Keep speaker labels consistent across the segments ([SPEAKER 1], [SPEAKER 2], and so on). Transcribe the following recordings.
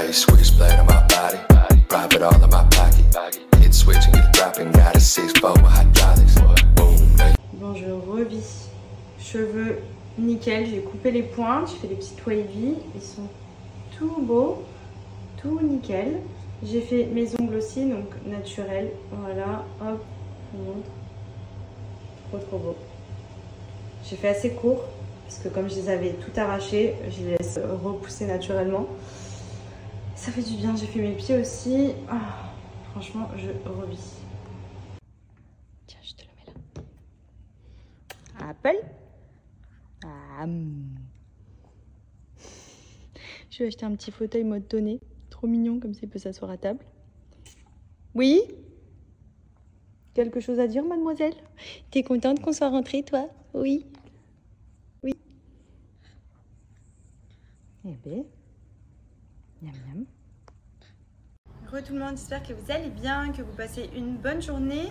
[SPEAKER 1] Cherry switchblade on my body, prop it all in my pocket. Hit switch and get dropping, got a 6-4 hydraulics. Boom.
[SPEAKER 2] Bon, je revis. Cheveux nickel, j'ai coupé les pointes, j'ai fait des petites wavy, ils sont tout beaux, tout nickel. J'ai fait mes ongles aussi, donc naturels. Voilà, hop, je vous montre. Trop beau. J'ai fait assez court, parce que comme je les avais tout arrachés, je les laisse repousser naturellement. Ça fait du bien, j'ai fait mes pieds aussi. Oh, franchement, je revis. Tiens, je te le mets là. Apple. Je vais acheter un petit fauteuil mode donné. Trop mignon, comme ça il peut s'asseoir à table. Oui? Quelque chose à dire, mademoiselle? T'es contente qu'on soit rentrée, toi? Oui. Oui. Eh ben. Miam miam. Re tout le monde, j'espère que vous allez bien, que vous passez une bonne journée.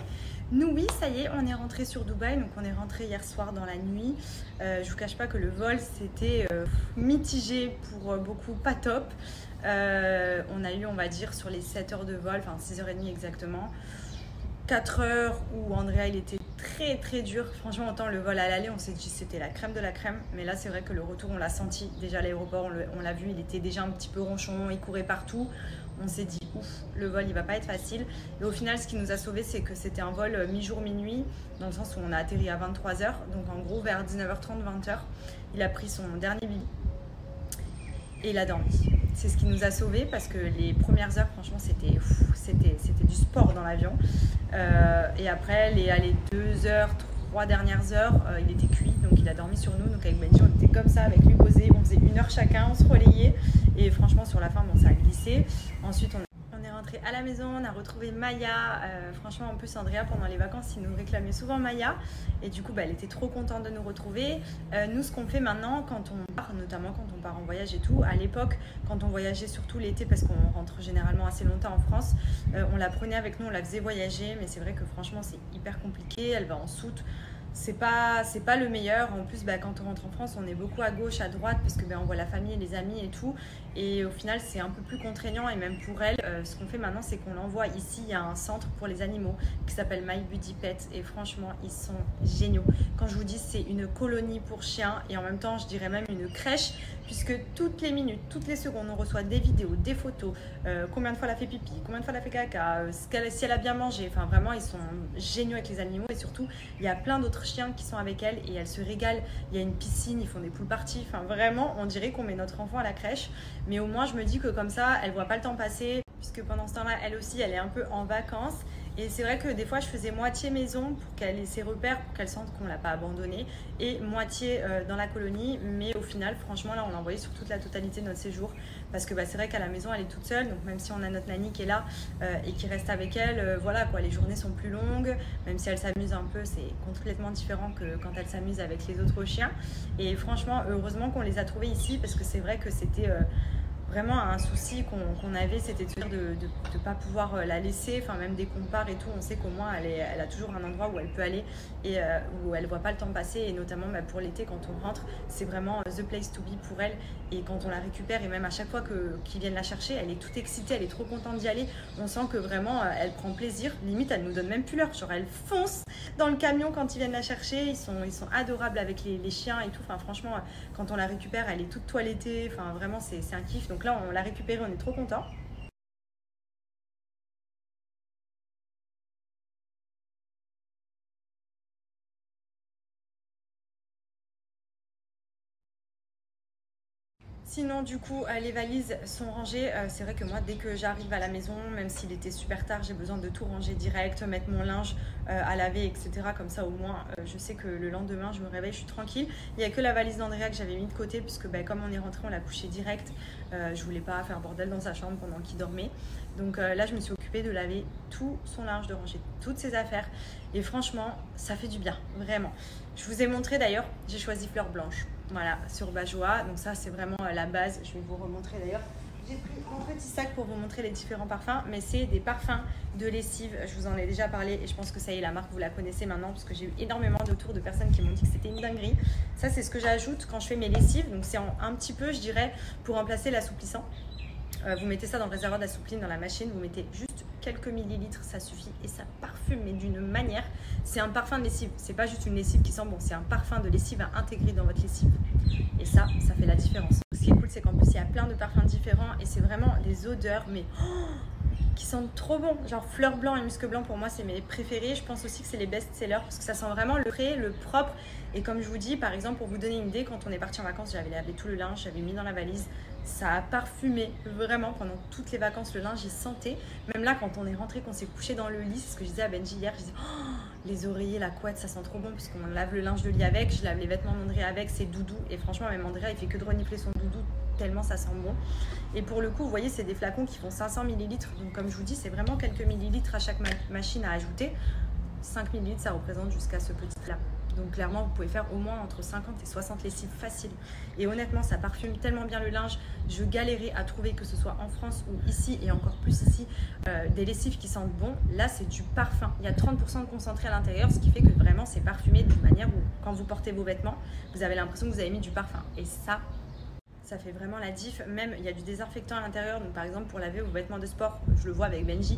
[SPEAKER 2] Nous oui, ça y est, on est rentré sur Dubaï, donc on est rentré hier soir dans la nuit. Je vous cache pas que le vol c'était mitigé pour beaucoup, pas top. On a eu, on va dire, sur les 7 heures de vol, enfin 6h30 exactement, 4 heures où Andrea il était très dur. Franchement, autant le vol à l'aller, on s'est dit c'était la crème de la crème, mais là c'est vrai que le retour on l'a senti. Déjà à l'aéroport, on l'a vu, il était déjà un petit peu ronchon, il courait partout. On s'est dit ouf, le vol il va pas être facile. Et au final, ce qui nous a sauvé, c'est que c'était un vol mi-jour, minuit, dans le sens où on a atterri à 23h. Donc en gros, vers 19h30, 20h, il a pris son dernier billet et il a dormi. C'est ce qui nous a sauvé parce que les premières heures, franchement, c'était du sport dans l'avion. Et après, les 2 heures, 3 dernières heures, il était cuit, donc il a dormi sur nous. Donc avec Benji, on était comme ça, avec lui posé, on faisait 1 heure chacun, on se relayait. Et franchement, sur la fin, bon, ça a glissé. Ensuite, on est rentré à la maison, on a retrouvé Maya. Franchement, en plus, Andrea, pendant les vacances, il nous réclamait souvent Maya. Et du coup, elle était trop contente de nous retrouver. Nous, ce qu'on fait maintenant, quand on part, notamment quand on part en voyage et tout, à l'époque, quand on voyageait surtout l'été, parce qu'on rentre généralement assez longtemps en France, on la prenait avec nous, on la faisait voyager. Mais c'est vrai que franchement, c'est hyper compliqué. Elle va en soute. C'est pas le meilleur. En plus, quand on rentre en France, on est beaucoup à gauche, à droite, parce que on voit la famille, les amis et tout. Et au final, c'est un peu plus contraignant. Et même pour elle, ce qu'on fait maintenant, c'est qu'on l'envoie ici. Il y a un centre pour les animaux qui s'appelle My Buddy Pet. Et franchement, ils sont géniaux. Quand je vous dis, c'est une colonie pour chiens. Et en même temps, je dirais même une crèche, puisque toutes les minutes, toutes les secondes, on reçoit des vidéos, des photos, combien de fois elle a fait pipi, combien de fois elle a fait caca, si elle a bien mangé. Enfin, vraiment, ils sont géniaux avec les animaux. Et surtout, il y a plein d'autres chiens qui sont avec elle et elle se régale. Il y a une piscine, ils font des poules parties. Enfin, vraiment, on dirait qu'on met notre enfant à la crèche. Mais au moins, je me dis que comme ça, elle voit pas le temps passer, puisque pendant ce temps-là, elle aussi, elle est un peu en vacances. Et c'est vrai que des fois, je faisais moitié maison pour qu'elle ait ses repères, pour qu'elle sente qu'on ne l'a pas abandonnée, et moitié dans la colonie. Mais au final, franchement, là, on l'a envoyée sur toute la totalité de notre séjour. Parce que c'est vrai qu'à la maison, elle est toute seule. Donc même si on a notre nanny qui est là et qui reste avec elle, voilà quoi, les journées sont plus longues. Même si elle s'amuse un peu, c'est complètement différent que quand elle s'amuse avec les autres chiens. Et franchement, heureusement qu'on les a trouvés ici, parce que c'est vrai que c'était... vraiment un souci qu'on avait, c'était de ne pas pouvoir la laisser, enfin même dès qu'on part et tout, on sait qu'au moins elle a toujours un endroit où elle peut aller et où elle ne voit pas le temps passer. Et notamment pour l'été, quand on rentre, c'est vraiment the place to be pour elle. Et quand on la récupère, et même à chaque fois qu'ils viennent la chercher, elle est toute excitée, elle est trop contente d'y aller. On sent que vraiment elle prend plaisir, limite elle nous donne même plus l'heure, genre elle fonce dans le camion quand ils viennent la chercher. Ils sont adorables avec les chiens et tout. Enfin franchement, quand on la récupère, elle est toute toilettée, enfin vraiment c'est un kiff. Donc là, on l'a récupérée, on est trop content. Sinon, du coup, les valises sont rangées. C'est vrai que moi, dès que j'arrive à la maison, même s'il était super tard, j'ai besoin de tout ranger direct, mettre mon linge à laver, etc. Comme ça, au moins, je sais que le lendemain, je me réveille, je suis tranquille. Il n'y a que la valise d'Andrea que j'avais mis de côté, puisque comme on est rentré, on l'a couché direct. Je voulais pas faire bordel dans sa chambre pendant qu'il dormait. Donc là, je me suis occupée de laver tout son linge, de ranger toutes ses affaires. Et franchement, ça fait du bien, vraiment. Je vous ai montré d'ailleurs, j'ai choisi fleur blanche. Voilà, sur Bajoa. Donc ça, c'est vraiment la base. Je vais vous remontrer d'ailleurs. J'ai pris mon petit sac pour vous montrer les différents parfums, mais c'est des parfums de lessive. Je vous en ai déjà parlé et je pense que ça y est, la marque, vous la connaissez maintenant, parce que j'ai eu énormément de retours de personnes qui m'ont dit que c'était une dinguerie. Ça, c'est ce que j'ajoute quand je fais mes lessives. Donc c'est un petit peu, je dirais, pour remplacer l'assouplissant. Vous mettez ça dans le réservoir d'assoupline dans la machine, vous mettez juste quelques millilitres, ça suffit et ça parfume, mais d'une manière. C'est un parfum de lessive, c'est pas juste une lessive qui sent bon, c'est un parfum de lessive à intégrer dans votre lessive. Et ça fait la différence. Ce qui est cool, c'est qu'en plus, il y a plein de parfums différents et c'est vraiment des odeurs, mais qui sentent trop bon. Genre fleur blanc et musc blanc, pour moi, c'est mes préférés. Je pense aussi que c'est les best-sellers parce que ça sent vraiment le frais, le propre. Et comme je vous dis, par exemple, pour vous donner une idée, quand on est parti en vacances, j'avais lavé tout le linge, j'avais mis dans la valise. Ça a parfumé vraiment pendant toutes les vacances, le linge, j'y sentais. Même là, quand on est rentré, qu'on s'est couché dans le lit, c'est ce que je disais à Benji hier, je disais les oreillers, la couette, ça sent trop bon parce qu'on lave le linge de lit avec, je lave les vêtements d'Andrea avec, c'est doudou. Et franchement, même Andrea, il fait que de renifler son doudou tellement ça sent bon. Et pour le coup, vous voyez, c'est des flacons qui font 500 ml. Donc comme je vous dis, c'est vraiment quelques millilitres à chaque machine à ajouter. 5 ml, ça représente jusqu'à ce petit-là. Donc clairement, vous pouvez faire au moins entre 50 et 60 lessives faciles. Et honnêtement, ça parfume tellement bien le linge. Je galérais à trouver, que ce soit en France ou ici, et encore plus ici, des lessives qui sentent bon. Là, c'est du parfum. Il y a 30% de concentré à l'intérieur, ce qui fait que vraiment, c'est parfumé d'une manière où, quand vous portez vos vêtements, vous avez l'impression que vous avez mis du parfum. Et ça fait vraiment la diff. Même, il y a du désinfectant à l'intérieur. Donc par exemple, pour laver vos vêtements de sport, je le vois avec Benji,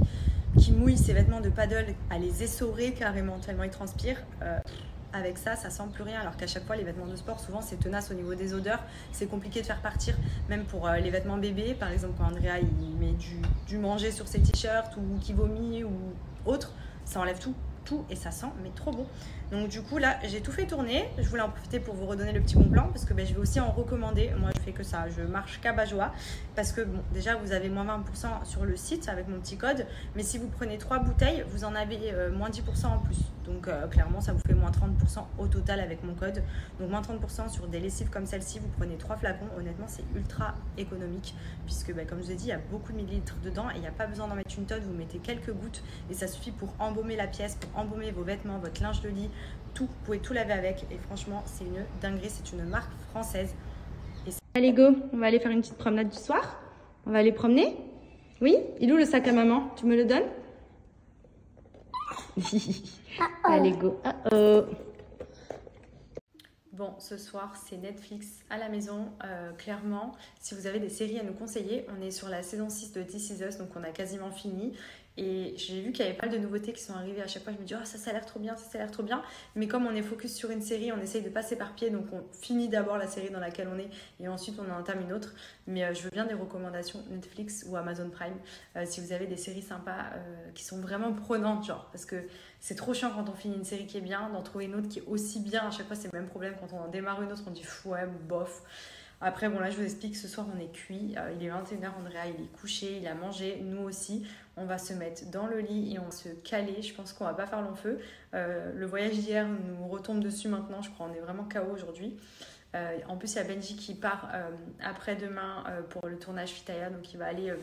[SPEAKER 2] qui mouille ses vêtements de paddle à les essorer carrément, tellement il transpire. Avec ça sent plus rien, alors qu'à chaque fois les vêtements de sport, souvent c'est tenace au niveau des odeurs, c'est compliqué de faire partir, même pour les vêtements bébés, par exemple quand Andrea il met du manger sur ses t-shirts ou qu'il vomit ou autre, ça enlève tout et ça sent mais trop bon. Donc du coup là j'ai tout fait tourner, je voulais en profiter pour vous redonner le petit bon plan parce que je vais aussi en recommander. Moi je fais que ça, je marche qu'à bas joie parce que bon, déjà vous avez moins 20% sur le site avec mon petit code, mais si vous prenez 3 bouteilles vous en avez moins 10% en plus, donc clairement ça vous fait moins 30% au total avec mon code. Donc moins 30% sur des lessives comme celle-ci, vous prenez 3 flacons, honnêtement c'est ultra économique puisque comme je vous ai dit il y a beaucoup de millilitres dedans et il n'y a pas besoin d'en mettre une tonne, vous mettez quelques gouttes et ça suffit pour embaumer la pièce, pour embaumer vos vêtements, votre linge de lit, tout, vous pouvez tout laver avec et franchement c'est une dinguerie, c'est une marque française. Allez go, on va aller faire une petite promenade du soir, on va aller promener. Oui, il est où le sac à maman? Tu me le donnes? Allez go. Bon, ce soir c'est Netflix à la maison, clairement. Si vous avez des séries à nous conseiller, on est sur la saison 6 de This Is Us, donc on a quasiment fini. Et j'ai vu qu'il y avait pas mal de nouveautés qui sont arrivées à chaque fois. Je me dis, oh, ça a l'air trop bien, ça a l'air trop bien. Mais comme on est focus sur une série, on essaye de pas s'éparpiller. Donc on finit d'abord la série dans laquelle on est et ensuite on en entame une autre. Mais je veux bien des recommandations Netflix ou Amazon Prime. Si vous avez des séries sympas qui sont vraiment prenantes, genre. Parce que c'est trop chiant quand on finit une série qui est bien, d'en trouver une autre qui est aussi bien. À chaque fois, c'est le même problème. Quand on en démarre une autre, on dit, ouais, bof. Après, bon là je vous explique, ce soir on est cuit, il est 21h, Andrea il est couché, il a mangé, nous aussi. On va se mettre dans le lit et on va se caler, je pense qu'on va pas faire long feu. Le voyage d'hier nous retombe dessus maintenant, je crois on est vraiment KO aujourd'hui. En plus il y a Benji qui part après-demain pour le tournage Fitaya, donc il va aller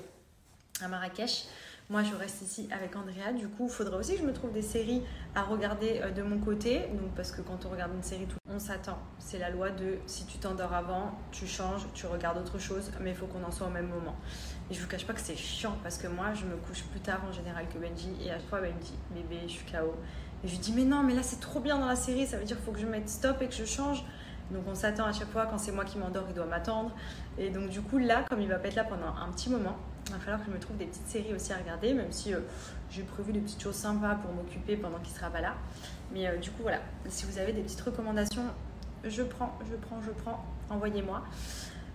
[SPEAKER 2] à Marrakech. Moi, je reste ici avec Andrea. Du coup, il faudra aussi que je me trouve des séries à regarder de mon côté. Donc, parce que quand on regarde une série, on s'attend. C'est la loi de si tu t'endors avant, tu changes, tu regardes autre chose. Mais il faut qu'on en soit au même moment. Et je vous cache pas que c'est chiant parce que moi, je me couche plus tard en général que Benji. Et à chaque fois, il me dit, bébé, je suis KO. Et je lui dis, mais non, mais là, c'est trop bien dans la série. Ça veut dire qu'il faut que je mette stop et que je change. Donc on s'attend à chaque fois, quand c'est moi qui m'endors, il doit m'attendre. Et donc du coup là, comme il va pas être là pendant un petit moment, il va falloir que je me trouve des petites séries aussi à regarder, même si j'ai prévu des petites choses sympas pour m'occuper pendant qu'il sera pas là. Mais du coup voilà, si vous avez des petites recommandations, je prends, envoyez-moi.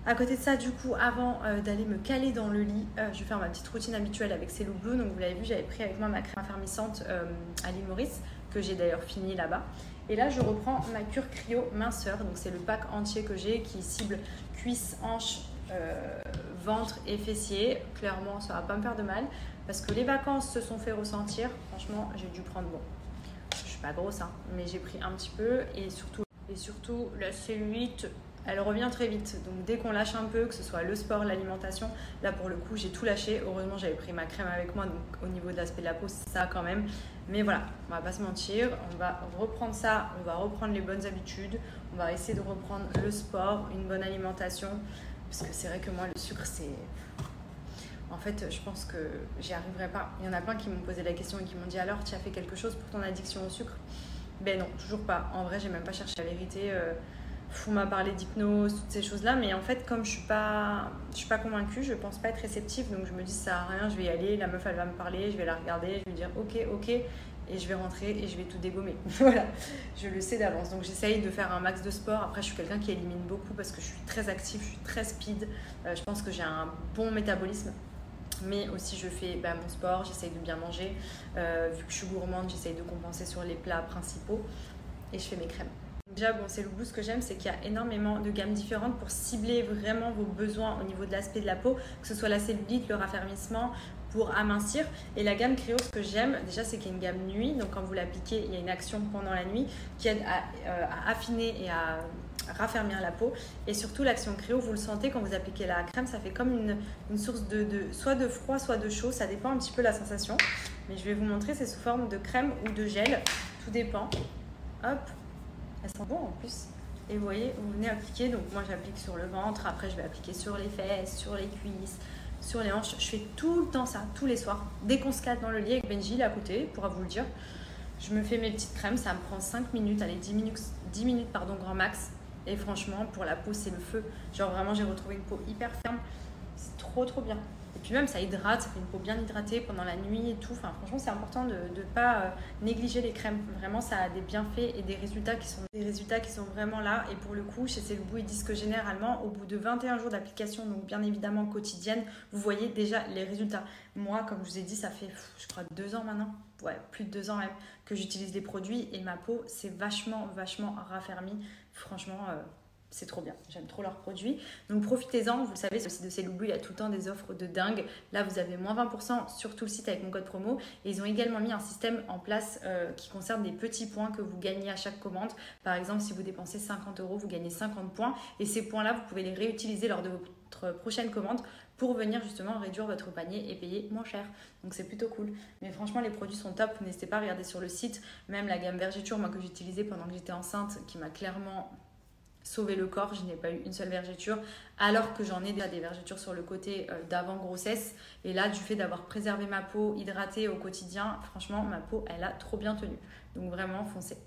[SPEAKER 2] À côté de ça, du coup, avant d'aller me caler dans le lit, je vais faire ma petite routine habituelle avec Cello Blue. Donc vous l'avez vu, j'avais pris avec moi ma crème affermissante à l'île Maurice, que j'ai d'ailleurs fini là-bas. Et là, je reprends ma cure cryo minceur. Donc c'est le pack entier que j'ai qui cible cuisses, hanches, ventre et fessiers. Clairement, ça va pas me faire de mal parce que les vacances se sont fait ressentir. Franchement, j'ai dû prendre, bon, je suis pas grosse, hein, mais j'ai pris un petit peu et surtout la cellulite, elle revient très vite. Donc dès qu'on lâche un peu, que ce soit le sport, l'alimentation, là pour le coup j'ai tout lâché. Heureusement j'avais pris ma crème avec moi, donc au niveau de l'aspect de la peau ça quand même. Mais voilà, on va pas se mentir, on va reprendre ça, on va reprendre les bonnes habitudes, on va essayer de reprendre le sport, une bonne alimentation. Parce que c'est vrai que moi le sucre c'est... En fait je pense que j'y arriverai pas. Il y en a plein qui m'ont posé la question et qui m'ont dit alors tu as fait quelque chose pour ton addiction au sucre? Ben non, toujours pas. En vrai j'ai même pas cherché la vérité. on m'a parlé d'hypnose, toutes ces choses-là, mais en fait, comme je suis pas convaincue, je pense pas être réceptive, donc je me dis ça sert à rien, je vais y aller, la meuf elle va me parler, je vais la regarder, je vais dire ok, et je vais rentrer et je vais tout dégommer. Voilà, je le sais d'avance. Donc j'essaye de faire un max de sport. Après, je suis quelqu'un qui élimine beaucoup parce que je suis très active, je suis très speed. Je pense que j'ai un bon métabolisme. Mais aussi, je fais mon sport, j'essaye de bien manger. Vu que je suis gourmande, j'essaye de compenser sur les plats principaux. Et je fais mes crèmes. Déjà, c'est le goût. Ce que j'aime, c'est qu'il y a énormément de gammes différentes pour cibler vraiment vos besoins au niveau de l'aspect de la peau, que ce soit la cellulite, le raffermissement, pour amincir. Et la gamme Créo, ce que j'aime, déjà, c'est qu'il y a une gamme nuit. Donc, quand vous l'appliquez, il y a une action pendant la nuit qui aide à affiner et à raffermir la peau. Et surtout, l'action Créo, vous le sentez quand vous appliquez la crème, ça fait comme une source soit de froid, soit de chaud. Ça dépend un petit peu la sensation. Mais je vais vous montrer, c'est sous forme de crème ou de gel. Tout dépend. Hop. Elles sont bon en plus. Et vous voyez, vous venez appliquer. Donc moi j'applique sur le ventre, après je vais appliquer sur les fesses, sur les cuisses, sur les hanches. Je fais tout le temps ça, tous les soirs. Dès qu'on se calme dans le lit avec Benji, il est à côté, il pourra vous le dire. Je me fais mes petites crèmes, ça me prend 5 minutes, allez 10 minutes grand max. Et franchement, pour la peau, c'est le feu. Genre vraiment, j'ai retrouvé une peau hyper ferme. C'est trop bien. Et puis même, ça hydrate, ça fait une peau bien hydratée pendant la nuit et tout. Enfin, franchement, c'est important de ne pas négliger les crèmes. Vraiment, ça a des bienfaits et des résultats qui sont vraiment là. Et pour le coup, chez Cellubou, ils disent que généralement, au bout de 21 jours d'application, donc bien évidemment quotidienne, vous voyez déjà les résultats. Moi, comme je vous ai dit, ça fait, je crois, 2 ans maintenant. Ouais, plus de 2 ans même que j'utilise les produits. Et ma peau s'est vachement raffermie. Franchement... c'est trop bien, j'aime trop leurs produits. Donc profitez-en, vous le savez, sur le site de Cellubou, il y a tout le temps des offres de dingue. Là, vous avez moins 20% sur tout le site avec mon code promo. Et ils ont également mis un système en place qui concerne des petits points que vous gagnez à chaque commande. Par exemple, si vous dépensez 50 €, vous gagnez 50 points. Et ces points-là, vous pouvez les réutiliser lors de votre prochaine commande pour venir justement réduire votre panier et payer moins cher. Donc c'est plutôt cool. Mais franchement, les produits sont top. N'hésitez pas à regarder sur le site. Même la gamme Vergeture, moi que j'utilisais pendant que j'étais enceinte, qui m'a clairement... sauver le corps, je n'ai pas eu une seule vergeture alors que j'en ai déjà des vergetures sur le côté d'avant grossesse et là du fait d'avoir préservé ma peau hydratée au quotidien, franchement ma peau elle a trop bien tenu, donc vraiment foncez.